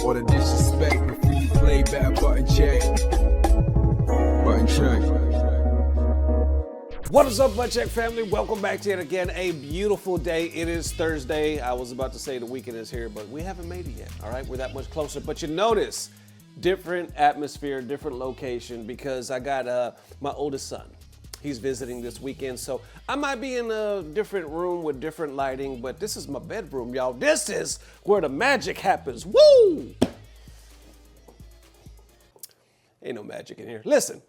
All the disrespect before you play back, button check. Button check. What is up, BOYCOTTING family? Welcome back to yet again a beautiful day. It is Thursday. I was about to say the weekend is here, but we haven't made it yet, all right? We're that much closer. But you notice, different atmosphere, different location, because I got my oldest son. He's visiting this weekend, so I might be in a different room with different lighting, but this is my bedroom, y'all. This is where the magic happens. Woo! Ain't no magic in here. Listen.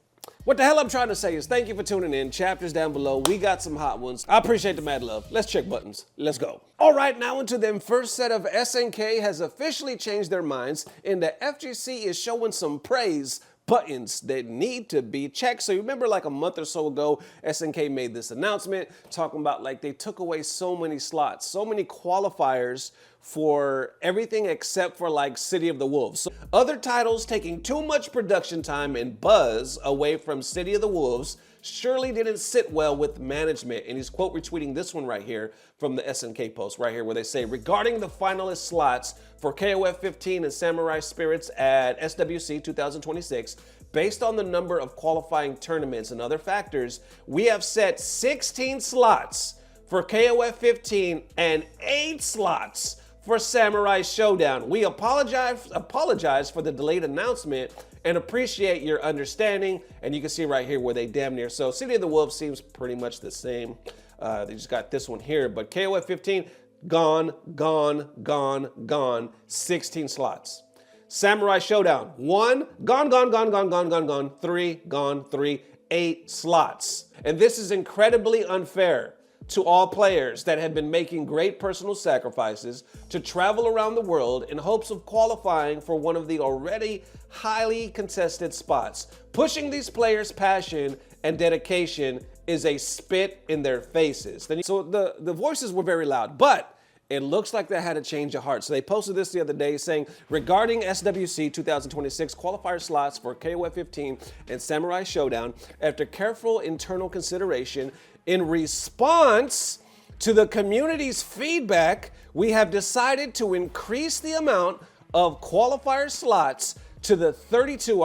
What the hell I'm trying to say is thank you for tuning in. Chapters down below. We got some hot ones. I appreciate the mad love. Let's check buttons. Let's go. All right, now into them. First set of SNK has officially changed their minds, and the FGC is showing some praise buttons that need to be checked. So you remember like a month or so ago, SNK made this announcement talking about like they took away so many slots, so many qualifiers for everything except for like City of the Wolves. So other titles taking too much production time and buzz away from City of the Wolves surely didn't sit well with management. And he's quote retweeting this one right here from the SNK post right here where they say, regarding the finalist slots for KOF 15 and Samurai Spirits at SWC 2026, based on the number of qualifying tournaments and other factors, we have set 16 slots for KOF 15 and 8 slots for Samurai Showdown. We apologize for the delayed announcement and appreciate your understanding. And you can see right here where they damn near. So City of the Wolves seems pretty much the same. They just got this one here, but KOF 15, gone, gone, gone, gone, 16 slots. Samurai Showdown, 1, gone, gone, gone, gone, gone, gone, gone, 3, gone, 3, 8 slots. And this is incredibly unfair to all players that have been making great personal sacrifices to travel around the world in hopes of qualifying for one of the already highly contested spots. Pushing these players' passion and dedication is a spit in their faces. So the voices were very loud, but it looks like they had a change of heart. So they posted this the other day saying, regarding SWC 2026 qualifier slots for KOF 15 and Samurai Showdown, after careful internal consideration, in response to the community's feedback, we have decided to increase the amount of qualifier slots to 32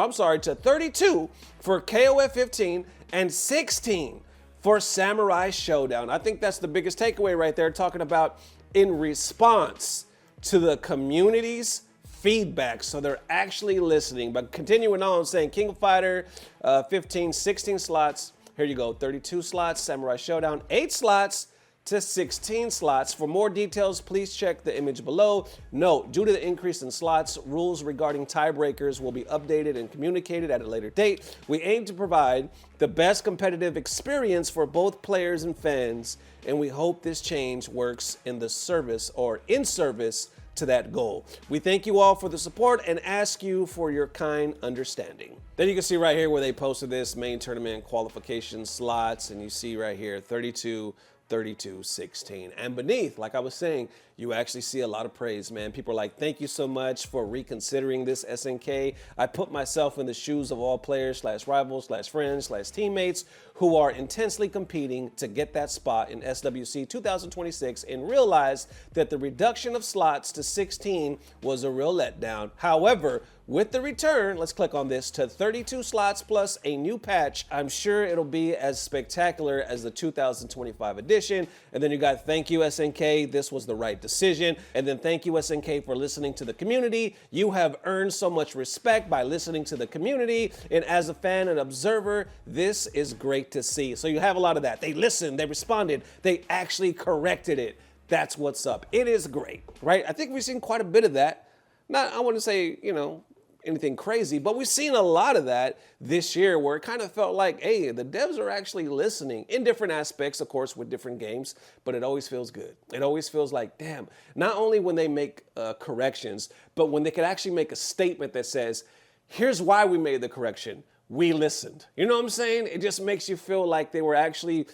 for KOF 15 and 16 for Samurai Showdown. I think that's the biggest takeaway right there, talking about in response to the community's feedback. So they're actually listening. But continuing on, saying King of Fighter 15, 16 slots. Here you go, 32 slots, Samurai Showdown, 8 slots to 16 slots. For more details, please check the image below. Note, due to the increase in slots, rules regarding tiebreakers will be updated and communicated at a later date. We aim to provide the best competitive experience for both players and fans, and we hope this change works in the service or in service to that goal. We thank you all for the support and ask you for your kind understanding. Then you can see right here where they posted this main tournament qualification slots, and you see right here 32, 32, 16. And beneath, like I was saying, you actually see a lot of praise, man. People are like, thank you so much for reconsidering this SNK. I put myself in the shoes of all players / rivals / friends / teammates who are intensely competing to get that spot in SWC 2026 and realized that the reduction of slots to 16 was a real letdown. However, with the return, let's click on this, to 32 slots plus a new patch, I'm sure it'll be as spectacular as the 2025 edition. And then you got thank you SNK, this was the right decision. And then thank you SNK for listening to the community. You have earned so much respect by listening to the community. And as a fan and observer, this is great to see. So you have a lot of that. They listened, they responded, they actually corrected it. That's what's up. It is great, right? I think we've seen quite a bit of that. Not, I wouldn't say, anything crazy, but we've seen a lot of that this year where it kind of felt like, hey, the devs are actually listening in different aspects, of course, with different games, but it always feels good. It always feels like, damn, not only when they make corrections, but when they could actually make a statement that says, here's why we made the correction. We listened. You know what I'm saying? It just makes you feel like they actually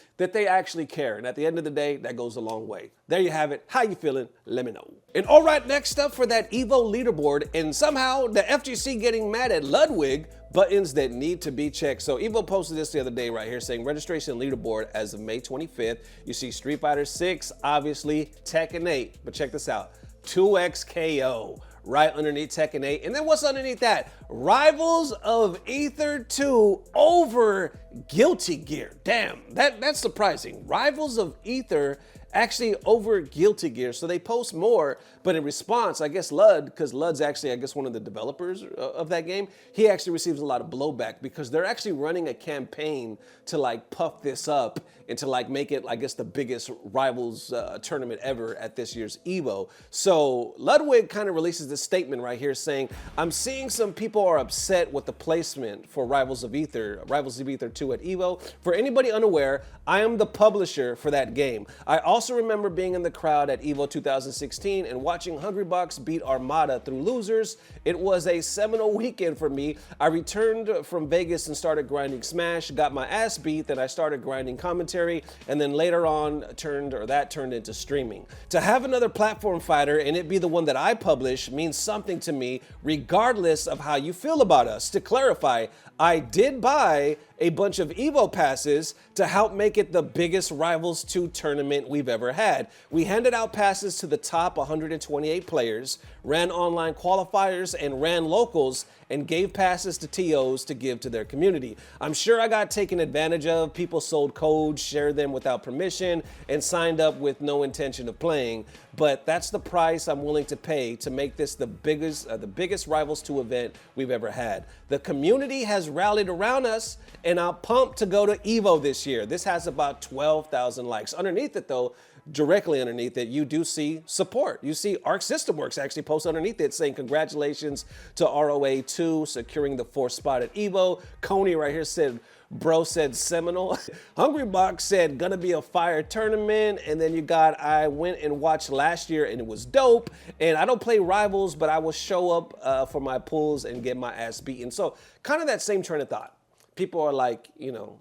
care. And at the end of the day, that goes a long way. There you have it. How you feeling? Let me know. And all right, next up for that EVO leaderboard, and somehow the FGC getting mad at Ludwig, buttons that need to be checked. So EVO posted this the other day right here saying registration leaderboard as of May 25th. You see Street Fighter 6, obviously, Tekken 8, but check this out. 2x KO. right underneath Tekken 8. And then what's underneath that? Rivals of Ether 2 over Guilty Gear. Damn, that's surprising. Rivals of Ether actually over Guilty Gear. So they post more, but in response, I guess Lud, because Lud's actually, I guess, one of the developers of that game, he actually receives a lot of blowback because they're actually running a campaign to like puff this up and to like make it, I guess, the biggest Rivals tournament ever at this year's EVO. So Ludwig kind of releases this statement right here saying, I'm seeing some people are upset with the placement for Rivals of Ether 2 at EVO. For anybody unaware, I am the publisher for that game. I also remember being in the crowd at EVO 2016 and watching Hungrybox beat Armada through losers. It was a seminal weekend for me. I returned from Vegas and started grinding Smash, got my ass beat, then I started grinding commentary, and then later on turned into streaming. To have another platform fighter and it be the one that I publish means something to me, regardless of how you feel about us. To clarify, I did buy a bunch of EVO passes to help make it the biggest Rivals 2 tournament we've ever had. We handed out passes to the top 128 players, ran online qualifiers, and ran locals, and gave passes to TOs to give to their community. I'm sure I got taken advantage of. People sold codes, shared them without permission, and signed up with no intention of playing. But that's the price I'm willing to pay to make this the biggest Rivals 2 event we've ever had. The community has rallied around us, and I'm pumped to go to EVO this year. This has about 12,000 likes. Underneath it, though, directly underneath it, you do see support. You see Arc System Works actually post underneath it saying congratulations to ROA2 securing the 4th spot at EVO. Coney right here said, bro said seminal. Hungrybox said gonna be a fire tournament. And then you got, I went and watched last year and it was dope. And I don't play Rivals, but I will show up for my pulls and get my ass beaten. So kind of that same train of thought. People are like, you know,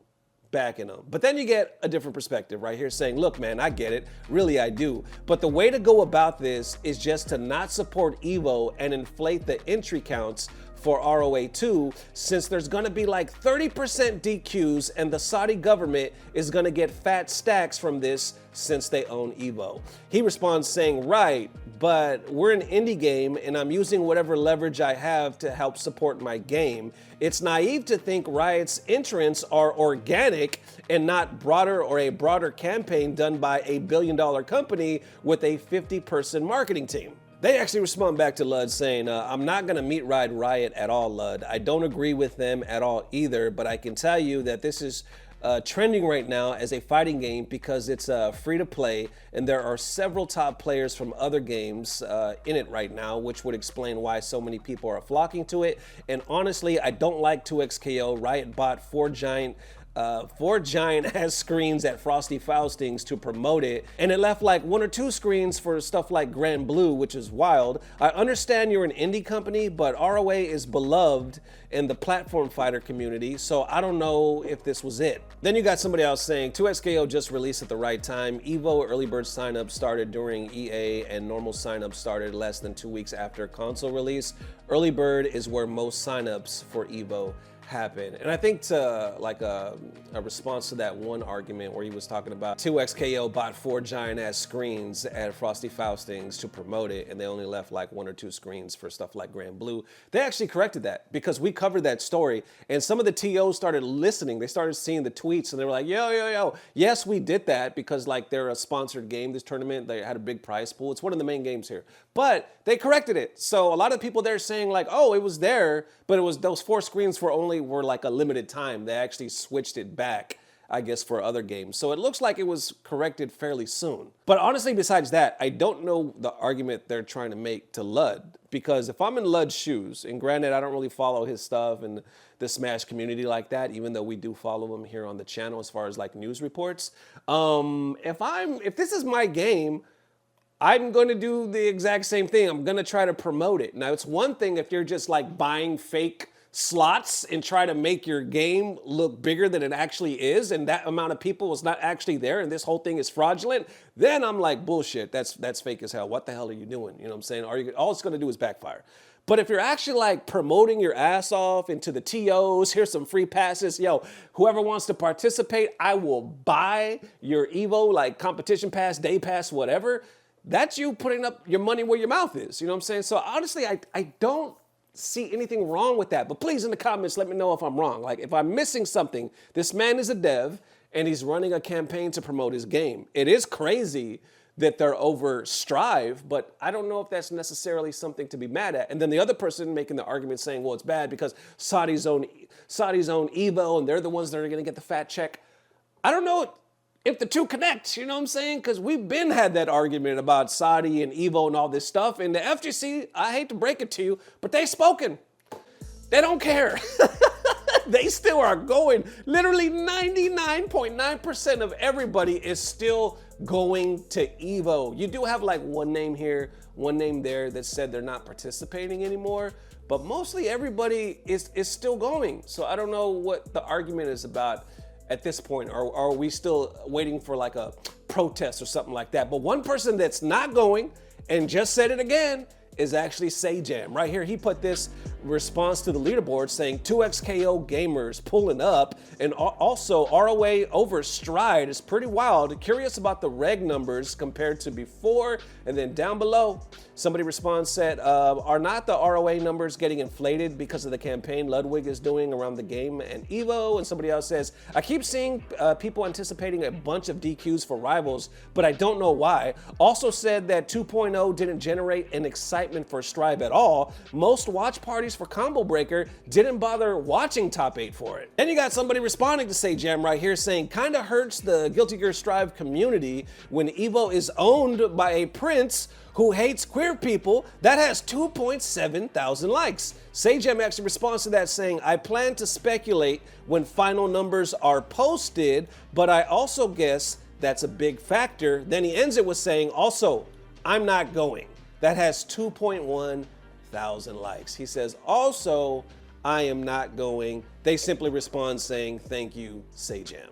backing them. But then you get a different perspective right here saying, look, man, I get it. Really, I do. But the way to go about this is just to not support EVO and inflate the entry counts for ROA2, since there's gonna be like 30% DQs and the Saudi government is gonna get fat stacks from this since they own EVO. He responds saying, right, but we're an indie game and I'm using whatever leverage I have to help support my game. It's naive to think Riot's entrants are organic and not a broader campaign done by a billion-dollar company with a 50-person marketing team. They actually respond back to Lud saying, I'm not gonna meet ride Riot at all, Lud. I don't agree with them at all either, but I can tell you that this is trending right now as a fighting game because it's free to play and there are several top players from other games in it right now, which would explain why so many people are flocking to it. And honestly, I don't like 2XKO. Riot bought four giant ass screens at Frosty Faustings to promote it, and it left like 1 or 2 screens for stuff like Grand Blue, which is wild. I understand you're an indie company, but ROA is beloved in the platform fighter community, so I don't know if this was it. Then you got somebody else saying 2XKO just released at the right time. EVO early bird signups started during EA and normal signups started less than 2 weeks after console release. Early bird is where most signups for EVO happen. And I think to like a response to that one argument where he was talking about 2XKO bought 4 giant ass screens at Frosty Faustings to promote it and they only left like 1 or 2 screens for stuff like Grand Blue. They actually corrected that because we covered that story and some of the TOs started listening. They started seeing the tweets and they were like, yo, yes, we did that because like they're a sponsored game, this tournament, they had a big prize pool. It's one of the main games here, but they corrected it. So a lot of people there saying like, oh, it was there, but it was those 4 screens were like a limited time. They actually switched it back, I guess, for other games. So it looks like it was corrected fairly soon. But honestly, besides that, I don't know the argument they're trying to make to Lud, because if I'm in Lud's shoes, and granted, I don't really follow his stuff and the Smash community like that, even though we do follow him here on the channel as far as like news reports. If this is my game, I'm going to do the exact same thing. I'm going to try to promote it. Now, it's one thing if you're just like buying fake slots and try to make your game look bigger than it actually is, and that amount of people was not actually there, and this whole thing is fraudulent, then I'm like, bullshit, that's fake as hell. What the hell are you doing? You know what I'm saying? All it's gonna do is backfire. But if you're actually like promoting your ass off into the TOs, here's some free passes, yo, whoever wants to participate, I will buy your EVO, like competition pass, day pass, whatever, that's you putting up your money where your mouth is. You know what I'm saying? So honestly, I don't see anything wrong with that. But please, in the comments, let me know if I'm wrong. Like, if I'm missing something. This man is a dev, and he's running a campaign to promote his game. It is crazy that they're over Strive, but I don't know if that's necessarily something to be mad at. And then the other person making the argument saying, well, it's bad because Saudi's own Evo, and they're the ones that are gonna get the fat check. I don't know if the two connect, you know what I'm saying? Because we've been had that argument about Saudi and Evo and all this stuff, and the FGC, I hate to break it to you, but they've spoken. They don't care. They still are going. Literally 99.9% of everybody is still going to Evo. You do have like one name here, one name there that said they're not participating anymore, but mostly everybody is still going. So I don't know what the argument is about at this point, or are we still waiting for like a protest or something like that? But one person that's not going and just said it again is actually Sajam. Right here, he put this response to the leaderboard saying 2xKO gamers pulling up, and also ROA over Stride is pretty wild. Curious about the reg numbers compared to before. And then down below, somebody responds said, are not the ROA numbers getting inflated because of the campaign Ludwig is doing around the game and Evo? And somebody else says, I keep seeing people anticipating a bunch of DQs for rivals, but I don't know why. Also said that 2.0 didn't generate an excitement for Strive at all. Most watch parties for Combo Breaker didn't bother watching top 8 for it. Then you got somebody responding to Sajam right here saying, kinda hurts the Guilty Gear Strive community when Evo is owned by a prince who hates queer people. That has 2.7 thousand likes. Sajam actually responds to that saying, I plan to speculate when final numbers are posted, but I also guess that's a big factor. Then he ends it with saying, also, I'm not going. That has 2.1 thousand likes. He says, also, I am not going. They simply respond saying, thank you, Sajam.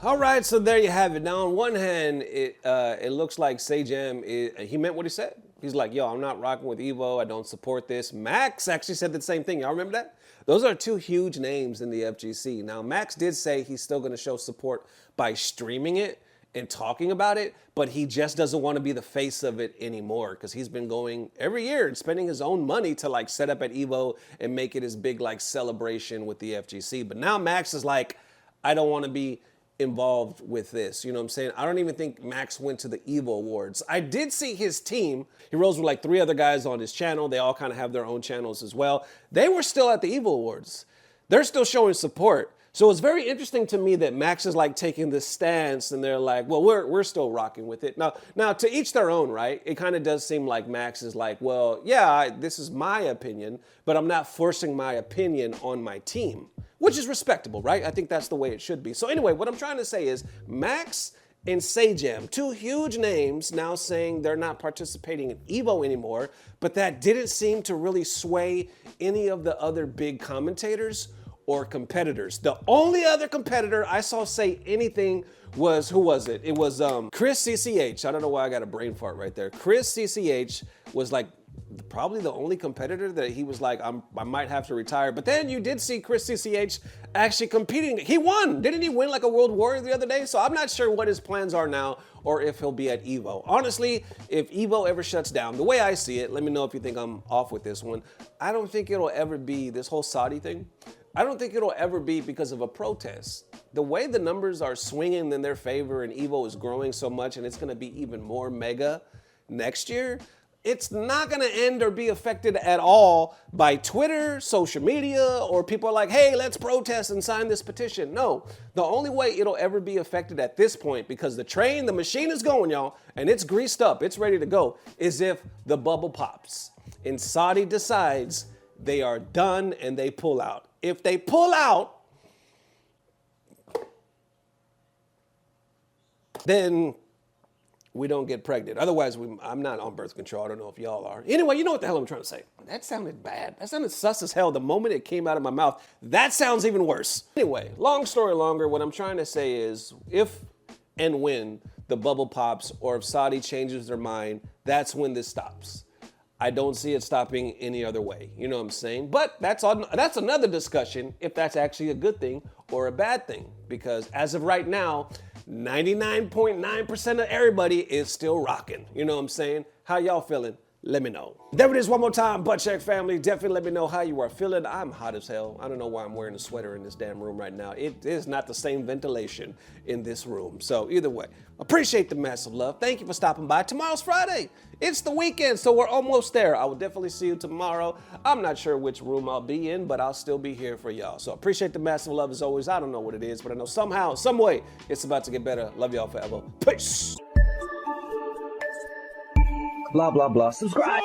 All right, so there you have it. Now, on one hand, it looks like Sajam, he meant what he said. He's like, yo, I'm not rocking with Evo. I don't support this. Max actually said the same thing. Y'all remember that? Those are two huge names in the FGC. Now, Max did say he's still going to show support by streaming it and talking about it, but he just doesn't want to be the face of it anymore because he's been going every year and spending his own money to like set up at Evo and make it his big like celebration with the FGC. But now Max is like, I don't want to be involved with this. You know what I'm saying? I don't even think Max went to the Evo Awards. I did see his team. He rolls with like 3 other guys on his channel. They all kind of have their own channels as well. They were still at the Evo Awards. They're still showing support. So it's very interesting to me that Max is like taking this stance and they're like, well, we're still rocking with it. Now to each their own, right? It kind of does seem like Max is like, well, yeah, this is my opinion, but I'm not forcing my opinion on my team, which is respectable, right? I think that's the way it should be. So anyway, what I'm trying to say is Max and Sajam, 2 huge names now saying they're not participating in Evo anymore, but that didn't seem to really sway any of the other big commentators or competitors. The only other competitor I saw say anything was, who was it? It was Chris CCH. I don't know why I got a brain fart right there. Chris CCH was like probably the only competitor that he was like, I might have to retire. But then you did see Chris CCH actually competing. He won. Didn't he win like a World Warrior the other day? So I'm not sure what his plans are now or if he'll be at Evo. Honestly, if Evo ever shuts down, the way I see it, let me know if you think I'm off with this one. I don't think it'll ever be this whole Saudi thing. I don't think it'll ever be because of a protest. The way the numbers are swinging in their favor and Evo is growing so much and it's gonna be even more mega next year, it's not gonna end or be affected at all by Twitter, social media, or people are like, hey, let's protest and sign this petition. No, the only way it'll ever be affected at this point, because the machine is going, y'all, and it's greased up, it's ready to go, is if the bubble pops and Saudi decides they are done and they pull out. If they pull out, then we don't get pregnant. Otherwise, I'm not on birth control. I don't know if y'all are. Anyway, you know what the hell I'm trying to say. That sounded bad. That sounded sus as hell. The moment it came out of my mouth, that sounds even worse. Anyway, long story longer, what I'm trying to say is if and when the bubble pops or if Saudi changes their mind, that's when this stops. I don't see it stopping any other way. You know what I'm saying? But that's another discussion if that's actually a good thing or a bad thing. Because as of right now, 99.9% of everybody is still rocking. You know what I'm saying? How y'all feeling? Let me know. There it is one more time, Butt Check family. Definitely let me know how you are feeling. I'm hot as hell. I don't know why I'm wearing a sweater in this damn room right now. It is not the same ventilation in this room. So either way, appreciate the massive love. Thank you for stopping by. Tomorrow's Friday. It's the weekend, so we're almost there. I will definitely see you tomorrow. I'm not sure which room I'll be in, but I'll still be here for y'all. So appreciate the massive love as always. I don't know what it is, but I know somehow, some way, it's about to get better. Love y'all forever. Peace. Blah, blah, blah. Subscribe.